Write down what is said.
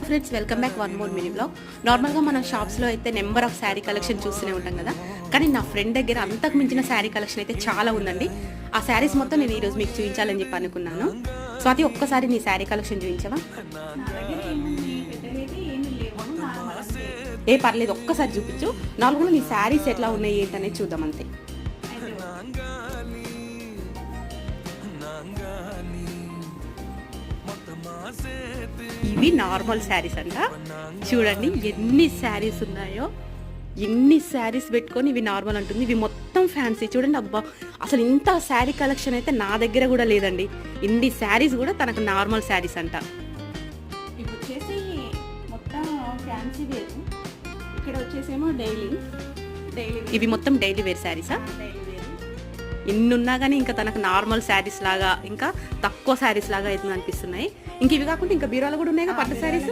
Friends, welcome back one more mini blog. నార్మల్గా మనం షాప్స్లో అయితే నెంబర్ ఆఫ్ శారీ కలెక్షన్ చూస్తూనే ఉంటాం కదా, కానీ నా ఫ్రెండ్ దగ్గర అంతకు మించిన శారీ కలెక్షన్ అయితే చాలా ఉందండి. ఆ శారీస్ మొత్తం నేను ఈరోజు మీకు చూపించాలని చెప్పి అనుకున్నాను. స్వాతి, ఒక్కసారి నీ శారీ కలెక్షన్ చూపించవా? ఏ పర్లేదు, ఒక్కసారి చూపించు. నాలుగు నీ శారీస్ ఎట్లా ఉన్నాయి ఏంటనేది చూద్దాం అంతే. ఇవి నార్మల్ శారీస్ అంట. చూడండి ఎన్ని శారీస్ ఉన్నాయో, ఎన్ని శారీస్ పెట్టుకొని ఇవి నార్మల్ అంటుంది. ఇవి మొత్తం ఫ్యాన్సీ. చూడండి, అబ్బా, అసలు ఇంత శారీ కలెక్షన్ అయితే నా దగ్గర కూడా లేదండి. ఇన్ని శారీస్ కూడా తనకు నార్మల్ శారీస్ అంట. ఇవి వచ్చేసి మొత్తం ఫ్యాన్సీ వేరు, ఇక్కడ వచ్చేసేమో డైలీ. ఇవి మొత్తం డైలీ వేర్ శారీసా? ఎన్ని ఉన్నా కానీ ఇంకా తనకు నార్మల్ శారీస్ లాగా, ఇంకా తక్కువ శారీస్ లాగా అయితే అనిపిస్తున్నాయి. ఇంక ఇవి కాకుండా ఇంకా బీరాలు కూడా ఉన్నాయి పట్టు శారీస్.